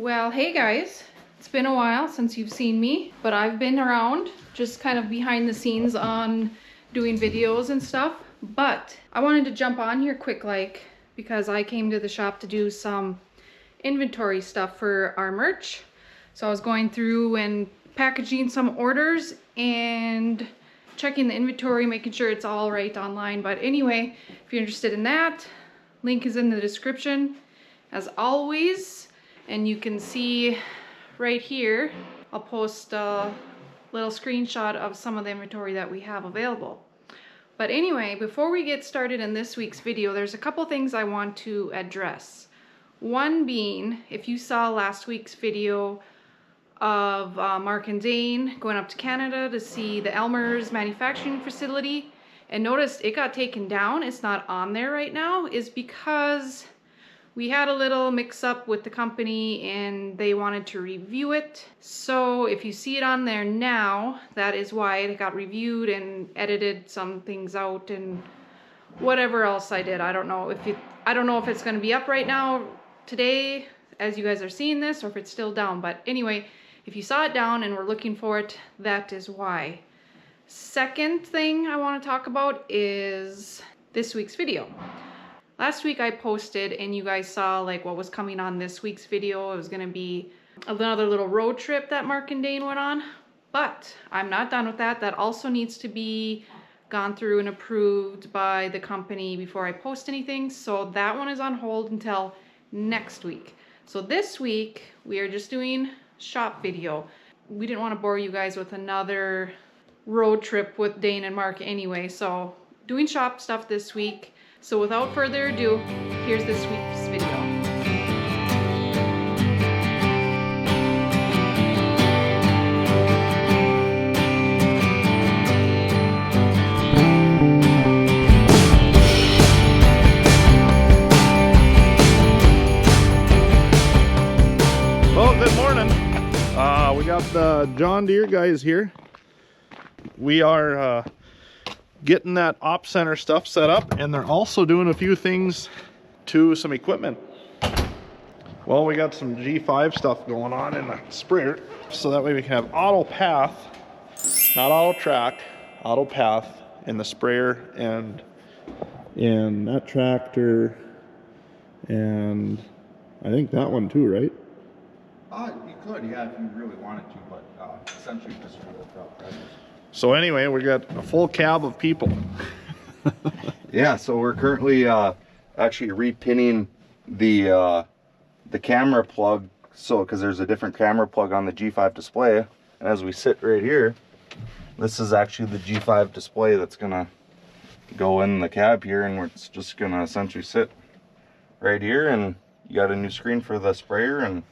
Well, hey guys, it's been a while since you've seen me, but I've been around just kind of behind the scenes on doing videos and stuff. But I wanted to jump on here quick because I came to the shop to do some inventory stuff for our merch. So I was going through and packaging some orders and checking the inventory, making sure it's all right online. But anyway, if you're interested in that, link is in the description as always. And you can see right here, I'll post a little screenshot of some of the inventory that we have available. But anyway, before we get started in this week's video, there's a couple things I want to address. One being, if you saw last week's video of Mark and Dane going up to Canada to see the Elmer's manufacturing facility and noticed it got taken down, it's not on there right now, is because we had a little mix up with the company and they wanted to review it. So if you see it on there now, that is why it got reviewed and edited some things out and whatever else I did. I don't know if it's going to be up right now today as you guys are seeing this, or if it's still down. But anyway, if you saw it down and were looking for it, that is why. Second thing I want to talk about is this week's video. Last week I posted and you guys saw like what was coming on this week's video. It was going to be another little road trip that Mark and Dane went on. But I'm not done with that. That also needs to be gone through and approved by the company before I post anything. So that one is on hold until next week. So this week we are just doing shop video. We didn't want to bore you guys with another road trip with Dane and Mark anyway. So doing shop stuff this week. So without further ado, here's this week's video. Well, good morning. We got the John Deere guys here. We are getting that op center stuff set up, and they're also doing a few things to some equipment. Well, we got some G5 stuff going on in the sprayer, so that way we can have auto path, not auto track, auto path in the sprayer and in that tractor, and I think that one too, right? You could, yeah, if you really wanted to, but essentially just for the truck, right? So anyway, we got a full cab of people. Yeah, so we're currently actually repinning the camera plug, so because there's a different camera plug on the G5 display, and as we sit right here, this is actually the G5 display that's gonna go in the cab here, and it's just gonna essentially sit right here, and you got a new screen for the sprayer. And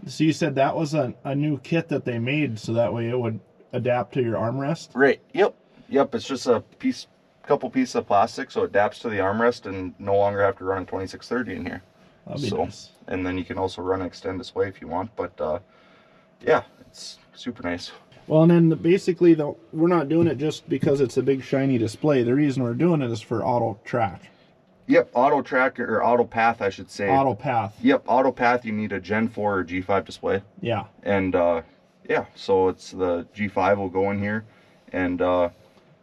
So you said that was a new kit that they made, so that way it would adapt to your armrest? Right, yep, it's just a couple pieces of plastic, so it adapts to the armrest and no longer have to run a 2630 in here. That'd be nice. And then you can also run an extend display if you want, but yeah, it's super nice. Well, and then basically we're not doing it just because it's a big shiny display. The reason we're doing it is for auto track. Yep, auto track, or auto path, I should say. Auto path. Yep, auto path, you need a Gen 4 or G5 display. Yeah. And yeah, so it's the G5 will go in here, and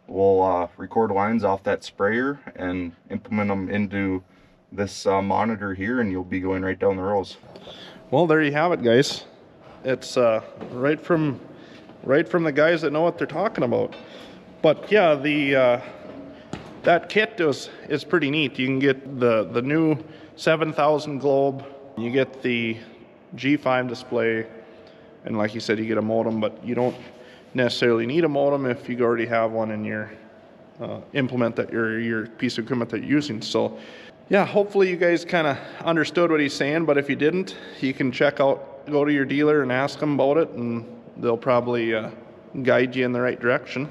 we'll record lines off that sprayer and implement them into this monitor here, and you'll be going right down the rows. Well, there you have it, guys. It's right from the guys that know what they're talking about. But yeah, that kit is pretty neat. You can get the new 7000 globe, you get the G5 display, and like you said, you get a modem, but you don't necessarily need a modem if you already have one in your implement that your piece of equipment that you're using. So yeah, hopefully you guys kind of understood what he's saying, but if you didn't, you can go to your dealer and ask them about it, and they'll probably guide you in the right direction.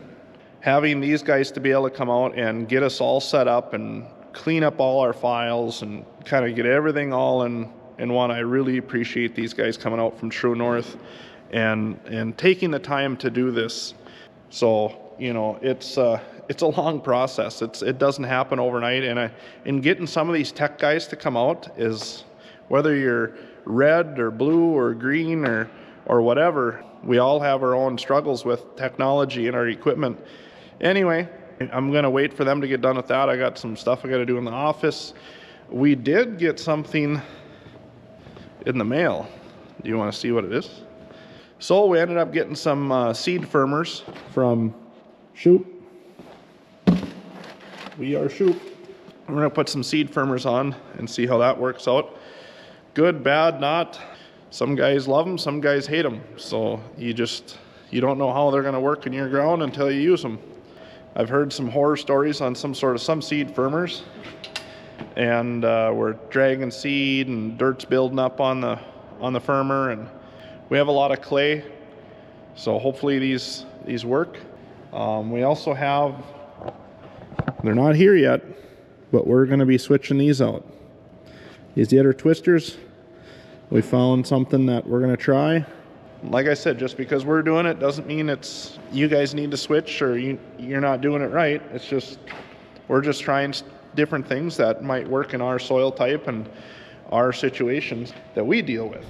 Having these guys to be able to come out and get us all set up and clean up all our files and kind of get everything all in one, I really appreciate these guys coming out from True North and taking the time to do this. So, you know, it's a long process. It doesn't happen overnight, and getting some of these tech guys to come out is, whether you're red or blue or green or whatever. We all have our own struggles with technology and our equipment. Anyway, I'm gonna wait for them to get done with that. I got some stuff I gotta do in the office. We did get something in the mail. Do you want to see what it is? So we ended up getting some seed firmers from Shoop. We are Shoop. We're gonna put some seed firmers on and see how that works out. Good, bad, not. Some guys love them, some guys hate them. So you don't know how they're gonna work in your ground until you use them. I've heard some horror stories on some seed firmers, and we're dragging seed and dirt's building up on the firmer, and we have a lot of clay, so hopefully these work. We also have, they're not here yet, but we're going to be switching these out. These the other twisters. We found something that we're going to try. Like I said, just because we're doing it doesn't mean it's you guys need to switch or you're not doing it right. It's just we're just trying different things that might work in our soil type and our situations that we deal with.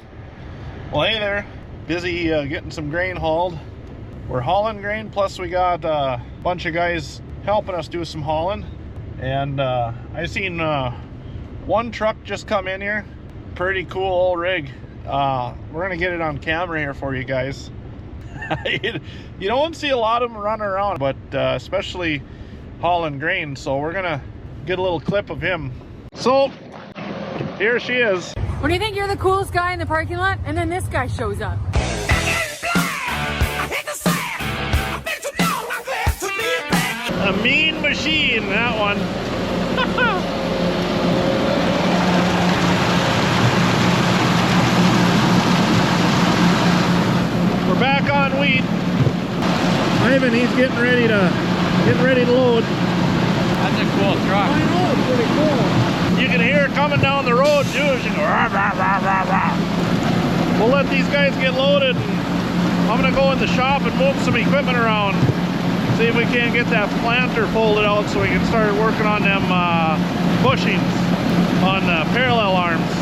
Well, hey there, busy getting some grain hauled. We're hauling grain, plus we got a bunch of guys helping us do some hauling. And I seen one truck just come in here. Pretty cool old rig. We're gonna get it on camera here for you guys. You don't see a lot of them running around, but especially hauling grain, so we're gonna get a little clip of him. So here she is. When do you think you're the coolest guy in the parking lot, and then this guy shows up? A mean machine, that one. We're back on wheat. Ivan, he's getting ready to load. That's a cool truck. I know, it's pretty cool. You can hear it coming down the road too. As you go, rah, rah, rah, rah, rah. We'll let these guys get loaded. I'm gonna go in the shop and move some equipment around. See if we can't get that planter folded out so we can start working on them bushings on parallel arms.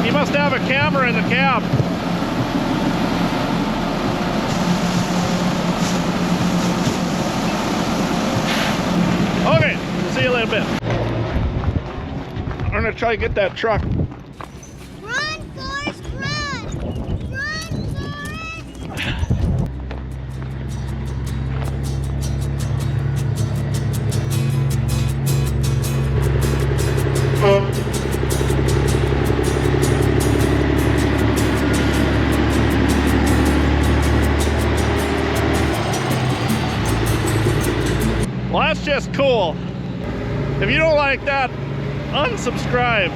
He must have a camera in the cab. Okay, see you in a little bit. I'm gonna try to get that truck. Run, Forrest, run! Run, Forrest! Well, that's just cool. If you don't like that, unsubscribe.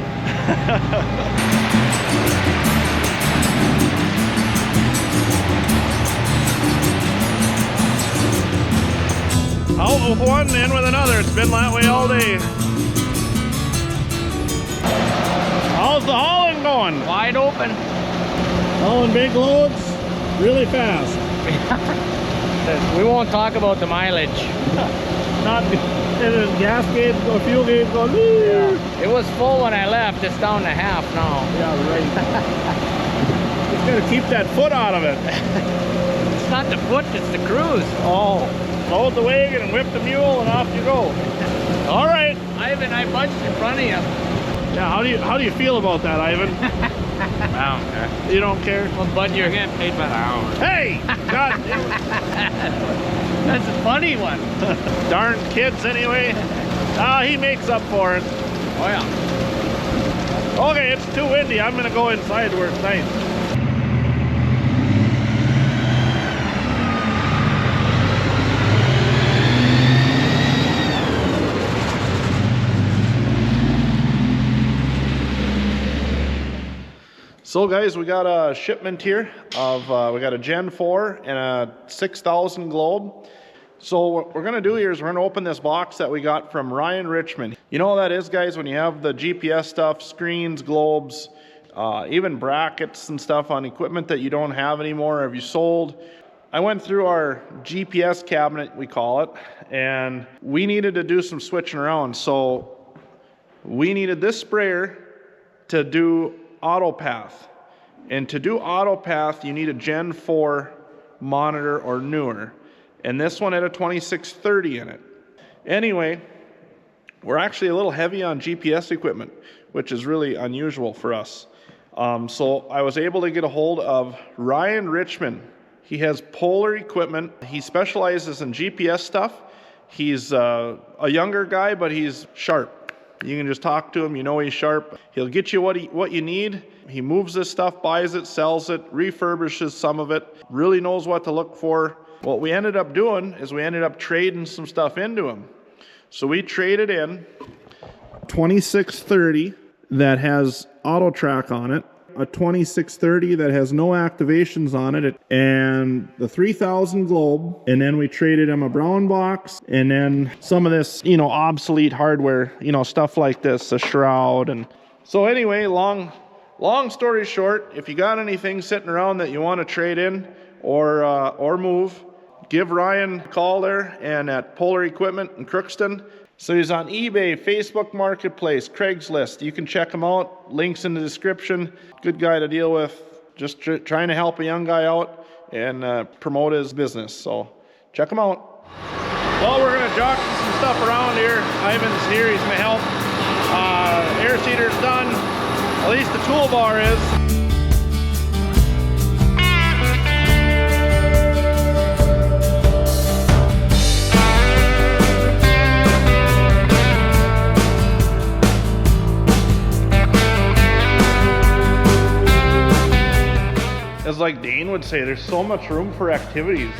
Out with one, in with another. It's been that way all day. How's the hauling going? Wide open. Hauling big loads, really fast. We won't talk about the mileage. Not gas gauge or fuel gauge going. Yeah. It was full when I left. It's down to half now. Yeah, right. Just gotta keep that foot out of it. It's not the foot, it's the cruise. Oh, load the wagon and whip the mule and off you go. All right. Ivan, I punched in front of you. Yeah, how do you feel about that, Ivan? I don't care. You don't care? Well, bud, you're getting paid by the hour. Hey! God, That's a funny one. darn kids anyway. He makes up for it. Oh yeah. Okay, it's too windy. I'm gonna go inside where it's nice. So guys, we got a shipment here of, we got a Gen 4 and a 6000 Globe. So what we're gonna do here is we're gonna open this box that we got from Ryan Richmond. You know what that is, guys, when you have the GPS stuff, screens, globes, even brackets and stuff on equipment that you don't have anymore, have you sold? I went through our GPS cabinet, we call it, and we needed to do some switching around. So we needed this sprayer to do auto path. And to do auto path, you need a Gen 4 monitor or newer. And this one had a 2630 in it. Anyway, we're actually a little heavy on GPS equipment, which is really unusual for us. So I was able to get a hold of Ryan Richmond. He has Polar Equipment. He specializes in GPS stuff. He's a younger guy, but he's sharp. You can just talk to him, you know he's sharp. He'll get you what you need. He moves this stuff, buys it, sells it, refurbishes some of it, really knows what to look for. What we ended up doing is we ended up trading some stuff into him. So we traded in 2630 that has auto track on it, a 2630 that has no activations on it, and the 3000 Globe, and then we traded him a brown box, and then some of this, obsolete hardware, stuff like this, a shroud. And so anyway, long story short, if you got anything sitting around that you want to trade in or move, give Ryan a call there and at Polar Equipment in Crookston. So he's on eBay, Facebook Marketplace, Craigslist. You can check him out. Links in the description. Good guy to deal with. Just trying to help a young guy out and promote his business. So check him out. Well, we're going to jockey some stuff around here. Ivan's here. He's going to help. Air seeder's done. At least the toolbar is. As like Dane would say, there's so much room for activities.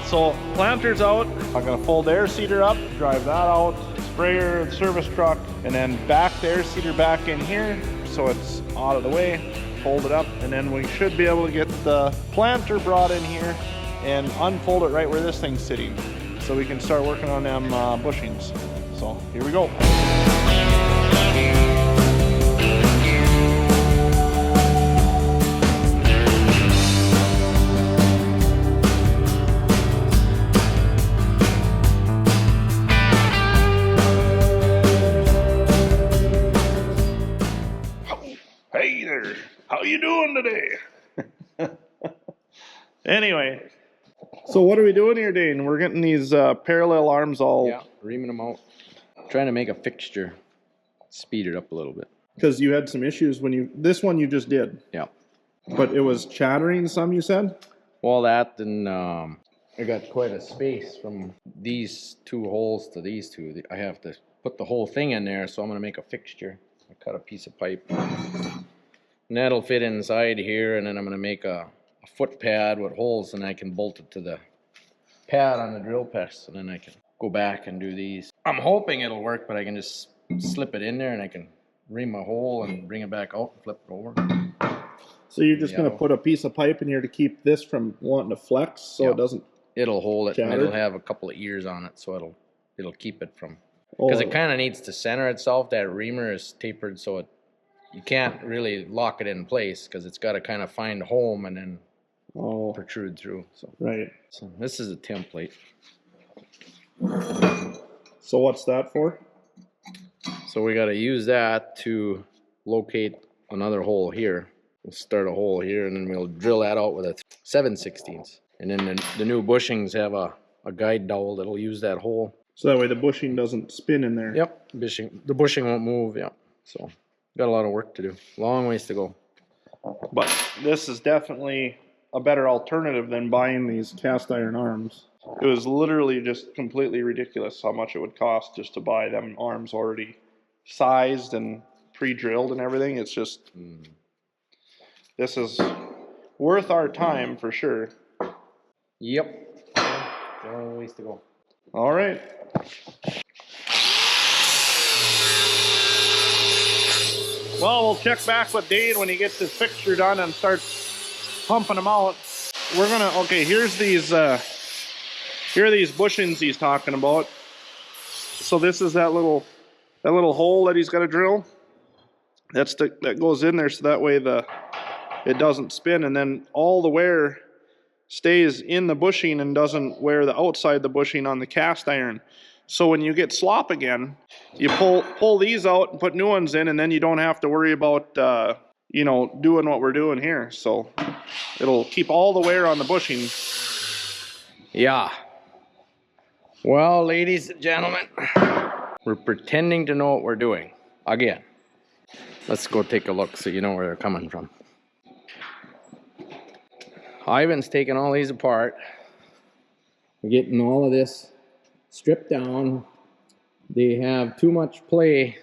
So planter's out. I'm gonna fold the air seeder up, drive that out, sprayer, service truck, and then back the air seeder back in here so it's out of the way, fold it up, and then we should be able to get the planter brought in here and unfold it right where this thing's sitting so we can start working on them bushings. So here we go. How you doing today? Anyway, so what are we doing here, Dane? We're getting these parallel arms all... Yeah, reaming them out. Trying to make a fixture. Speed it up a little bit. Because you had some issues when you... This one you just did. Yeah. But it was chattering some, you said? Well, that and I got quite a space from these two holes to these two. I have to put the whole thing in there, so I'm going to make a fixture. I cut a piece of pipe. And that'll fit inside here, and then I'm going to make a foot pad with holes, and I can bolt it to the pad on the drill press, and then I can go back and do these. I'm hoping it'll work, but I can just slip it in there, and I can ream a hole and bring it back out and flip it over. So you're just going to put a piece of pipe in here to keep this from wanting to flex so it doesn't... It'll hold it, and chatter? it'll have a couple of ears on it, so it'll keep it from... Because it kind of needs to center itself. That reamer is tapered, so you can't really lock it in place because it's got to kind of find home and then protrude through. So right. So this is a template. So what's that for? So we got to use that to locate another hole here. We'll start a hole here, and then we'll drill that out with a 7/16. And then the new bushings have a guide dowel that'll use that hole. So that way the bushing doesn't spin in there. Yep, the bushing won't move. Yeah, so got a lot of work to do. Long ways to go. But this is definitely a better alternative than buying these cast iron arms. It was literally just completely ridiculous how much it would cost just to buy them arms already sized and pre-drilled and everything. It's just, this is worth our time for sure. Yep, long ways to go. All right. Well, we'll check back with Dane when he gets his fixture done and starts pumping them out. We're gonna, okay, here's these, here are these bushings he's talking about. So this is that little hole that he's got to drill. That goes in there so that way it doesn't spin, and then all the wear stays in the bushing and doesn't wear the outside the bushing on the cast iron. So when you get slop again, you pull these out and put new ones in, and then you don't have to worry about, you know, doing what we're doing here. So it'll keep all the wear on the bushing. Yeah. Well, ladies and gentlemen, we're pretending to know what we're doing. Again. Let's go take a look so you know where they're coming from. Ivan's taking all these apart. We're getting all of this stripped down. They have too much play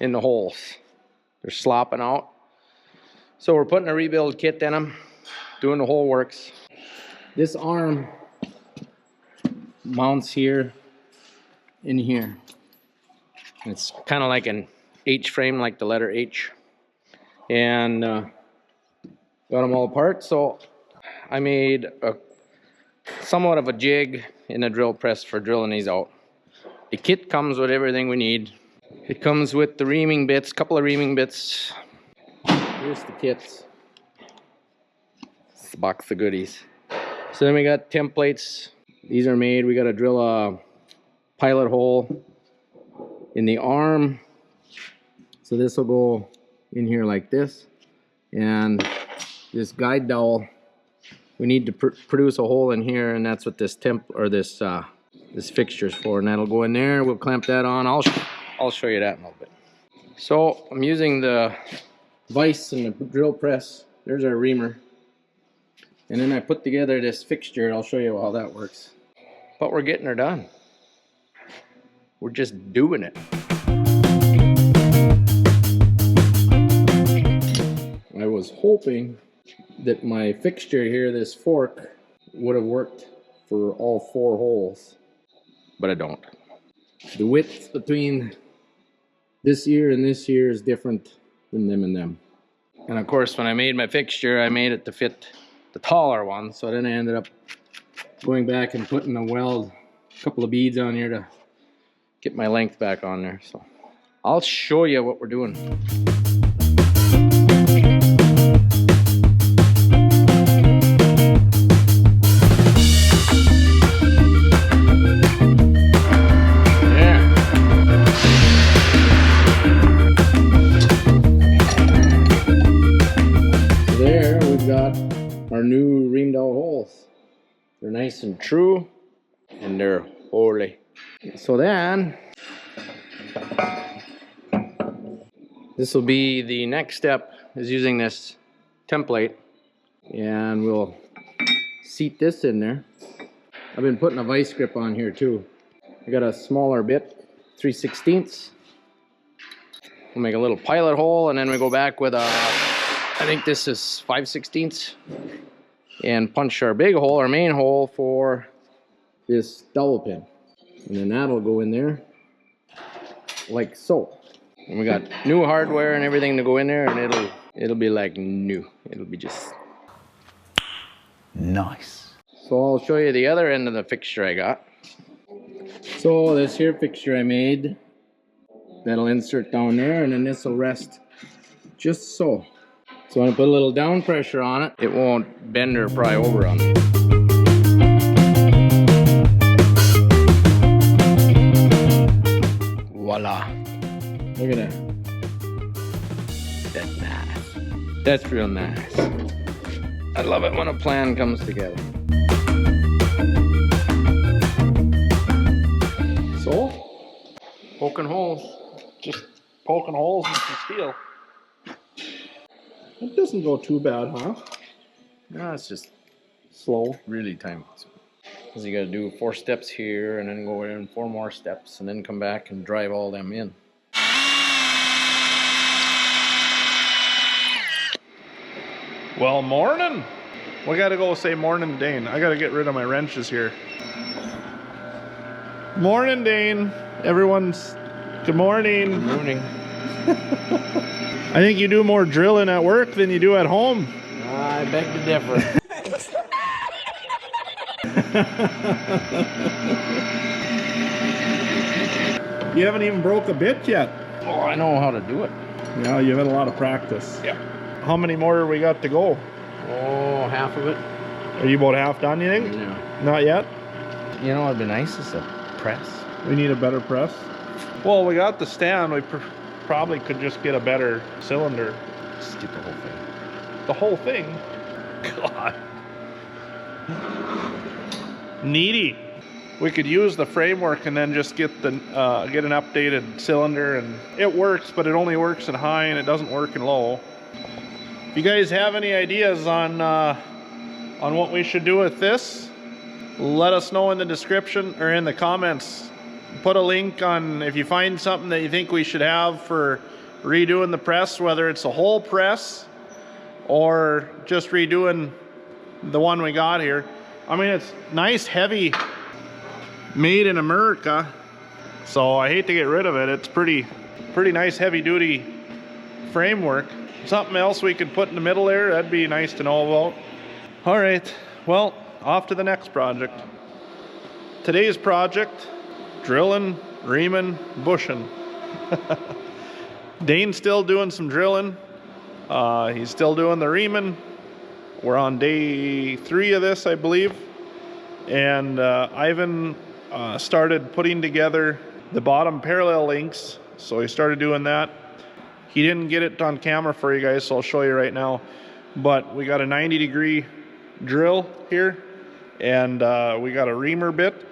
in the holes. They're slopping out. So we're putting a rebuild kit in them, doing the whole works. This arm mounts here in here. It's kind of like an H frame, like the letter H. And got them all apart. So I made somewhat of a jig in a drill press for drilling these out. The kit comes with everything we need. It comes with the reaming bits, couple of reaming bits. Here's the kits. It's a box of goodies. So then we got templates. These are made. We got to drill a pilot hole in the arm. So this will go in here like this. And this guide dowel, we need to produce a hole in here, and that's what this this fixture's for. And that'll go in there. We'll clamp that on. I'll show you that in a little bit. So I'm using the vise and the drill press. There's our reamer. And then I put together this fixture. I'll show you how that works. But we're getting her done. We're just doing it. I was hoping that my fixture here, this fork, would have worked for all 4 holes, but I don't. The width between this ear and this ear is different than them and them. And of course, when I made my fixture, I made it to fit the taller one, so then I ended up going back and putting a weld, a couple of beads on here to get my length back on there. So I'll show you what we're doing. Our new reamed out holes. They're nice and true, and they're holy. So then, this will be the next step, is using this template, and we'll seat this in there. I've been putting a vice grip on here too. I got a smaller bit, 3/16. We'll make a little pilot hole, and then we go back with a, I think this is 5/16, and punch our big hole, our main hole, for this dowel pin. And then that'll go in there like so. And we got new hardware and everything to go in there, and it'll be like new. It'll be just nice. So I'll show you the other end of the fixture I got. So this here fixture I made, that'll insert down there, and then this will rest just so. So when I put a little down pressure on it, it won't bend or pry over on me. Voila. Look at that. That's nice. That's real nice. I love it when a plan comes together. So, poking holes. Just poking holes in some steel. It doesn't go too bad, huh? No, it's just slow, really time consuming. Because you gotta do 4 steps here, and then go in 4 more steps, and then come back and drive all them in. Well, morning. We gotta go say morning to Dane. I gotta get rid of my wrenches here. Morning, Dane. Everyone's good morning. Good morning. I think you do more drilling at work than you do at home. I beg to differ. You haven't even broke a bit yet. Oh, I know how to do it. Yeah, you've had a lot of practice. Yeah. How many more we got to go? Oh, half of it. Are you about half done, you think? Yeah. Not yet? You know what'd be nice is a press. We need a better press. Well, we got the stand. We probably could just get a better cylinder. Just get the whole thing. The whole thing? God. Needy. We could use the framework and then just get the get an updated cylinder, and it works, but it only works in high and it doesn't work in low. If you guys have any ideas on what we should do with this, let us know in the description or in the comments. Put a link on if you find something that you think we should have for redoing the press, whether it's a whole press or just redoing the one we got here. I mean, it's nice, heavy, made in America, so I hate to get rid of it. It's pretty nice, heavy duty framework. Something else we could put in the middle there, that'd be nice to know about. All right, well, off to the next project. Today's project, drilling, reaming, bushing. Dane's still doing some drilling. He's still doing the reaming. We're on day 3 of this, I believe. And Ivan started putting together the bottom parallel links. So he started doing that. He didn't get it on camera for you guys, so I'll show you right now. But we got a 90-degree drill here, and we got a reamer bit.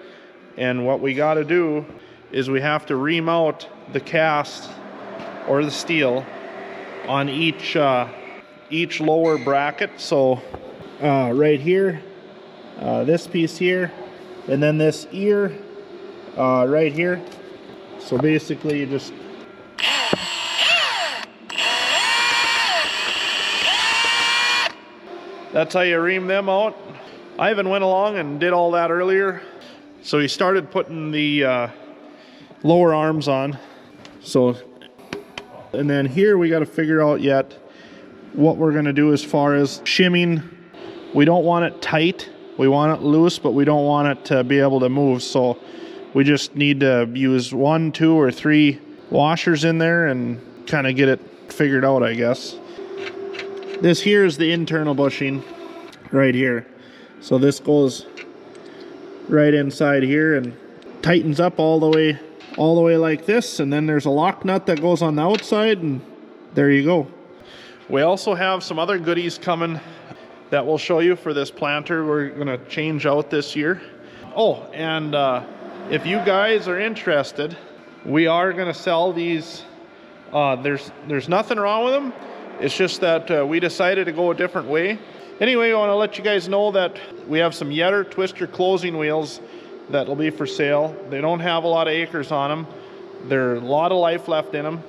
And what we got to do is we have to ream out the cast or the steel on each lower bracket. So right here, this piece here, and then this ear right here. So basically you just that's how you ream them out. Ivan went along and did all that earlier. So he started putting the lower arms on. So, and then here we got to figure out yet what we're going to do as far as shimming. We don't want it tight. We want it loose, but we don't want it to be able to move. So we just need to use 1, 2, or 3 washers in there and kind of get it figured out, I guess. This here is the internal bushing right here. So this goes right inside here and tightens up all the way like this, and then there's a lock nut that goes on the outside, and there you go. We also have some other goodies coming that we'll show you for this planter we're gonna change out this year. Oh, and if you guys are interested, we are gonna sell these. There's nothing wrong with them. It's just that we decided to go a different way. Anyway, I want to let you guys know that we have some Yetter twister closing wheels that'll be for sale. They don't have a lot of acres on them. There's a lot of life left in them.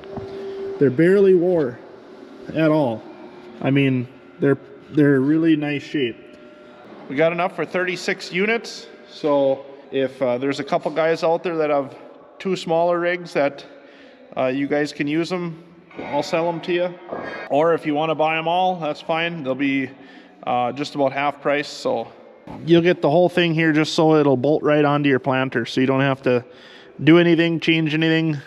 They're barely wore at all. I mean, they're really nice shape. We got enough for 36 units. So if there's a couple guys out there that have 2 smaller rigs that you guys can use them, I'll sell them to you. Or if you want to buy them all, that's fine. They'll be just about half price. So you'll get the whole thing here just so it'll bolt right onto your planter, so you don't have to do anything, change anything.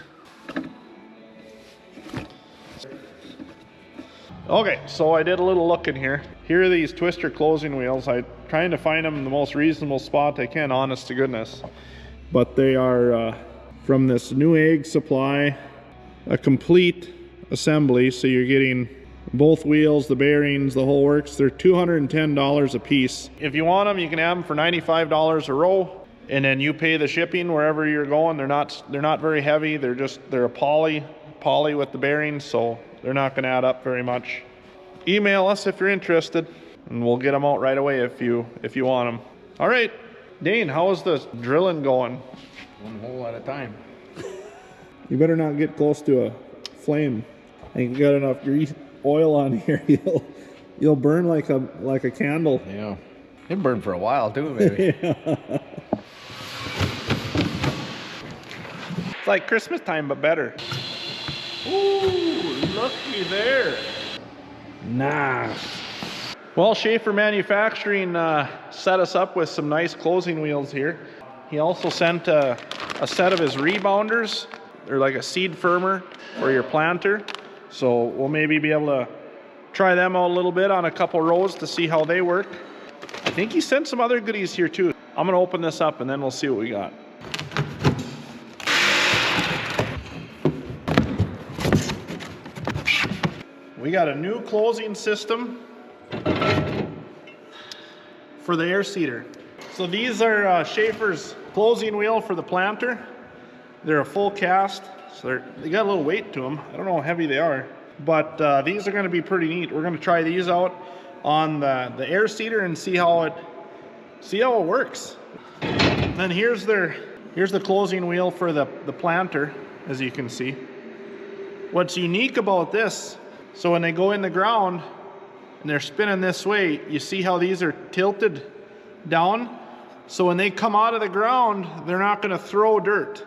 Okay, so I did a little looking here. Here are these twister closing wheels. I'm trying to find them in the most reasonable spot I can, honest to goodness. But they are from this New Egg Supply, a complete assembly, so you're getting both wheels, the bearings, the whole works. They're $210 a piece. If you want them, you can have them for $95 a row, and then you pay the shipping wherever you're going. They're not very heavy. They're a poly with the bearings, so they're not going to add up very much. Email us if you're interested, and we'll get them out right away if you want them. All right, Dane, how's the drilling going? 1 hole at a time. You better not get close to a flame. I think you got enough grease oil on here. You'll burn like a candle. Yeah, it burned for a while too, maybe. Yeah. It's like Christmas time, but better. Ooh, looky there. Nice. Well, Schaefer Manufacturing set us up with some nice closing wheels here. He also sent a set of his rebounders. They're like a seed firmer for your planter. So we'll maybe be able to try them out a little bit on a couple rows to see how they work. I think he sent some other goodies here too. I'm gonna open this up and then we'll see what we got. We got a new closing system for the air seeder. So these are Schaefer's closing wheel for the planter. They're a full cast, so they got a little weight to them. I don't know how heavy they are, but these are going to be pretty neat. We're going to try these out on the air seeder and see how it works. And then here's the closing wheel for the planter, as you can see. What's unique about this, so when they go in the ground and they're spinning this way, you see how these are tilted down? So when they come out of the ground, they're not going to throw dirt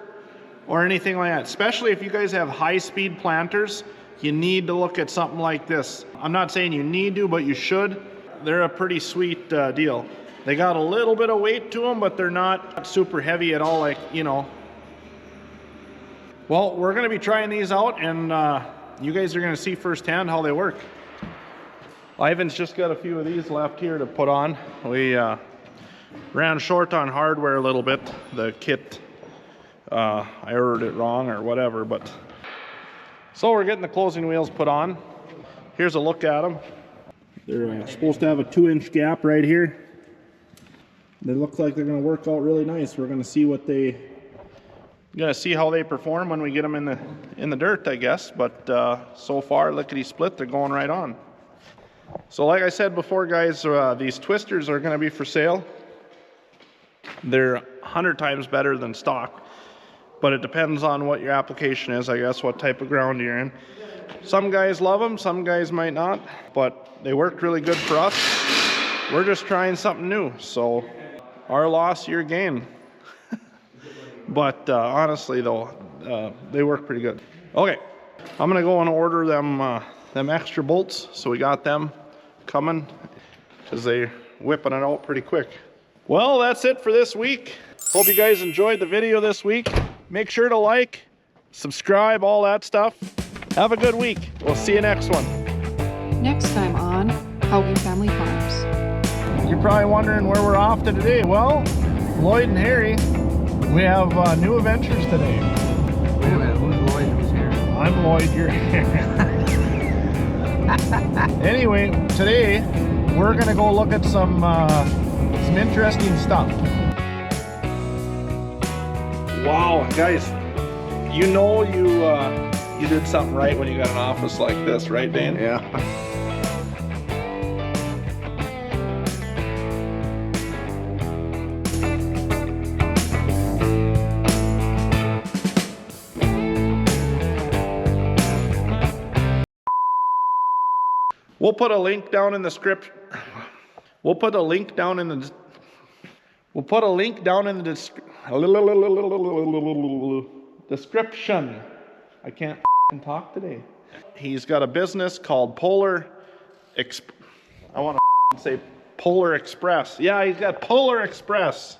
or anything like that. Especially if you guys have high-speed planters, you need to look at something like this. I'm not saying you need to, but you should. They're a pretty sweet deal. They got a little bit of weight to them, but they're not super heavy at all, like, you know. Well, we're going to be trying these out, and you guys are going to see firsthand how they work. Ivan's just got a few of these left here to put on. We ran short on hardware a little bit. The kit, I ordered it wrong or whatever, but so we're getting the closing wheels put on. Here's a look at them. They're supposed to have a 2-inch gap right here. They look like they're going to work out really nice. We're going to see how they perform when we get them in the dirt, I guess. But so far, lickety split, they're going right on. So like I said before, guys, these twisters are going to be for sale. They're 100 times better than stock, but it depends on what your application is, I guess, what type of ground you're in. Some guys love them, some guys might not, but they worked really good for us. We're just trying something new, so our loss, your gain. But honestly, though, they work pretty good. Okay, I'm gonna go and order them extra bolts, so we got them coming because they're whipping it out pretty quick. Well, that's it for this week. Hope you guys enjoyed the video this week. Make sure to like, subscribe, all that stuff. Have a good week. We'll see you next one. Next time on Haugen Family Farms. You're probably wondering where we're off to today. Well, Lloyd and Harry, we have new adventures today. Wait a minute, who's Lloyd? Who's here? I'm Lloyd, you're here. Anyway, today we're gonna go look at some interesting stuff. Wow, guys, you know you did something right when you got an office like this, right, Dane? Yeah. We'll put a link down in the script. We'll put a link down in the description. I can't talk today. He's got a business called Polar I want to say Polar Express. Yeah, he's got Polar Express.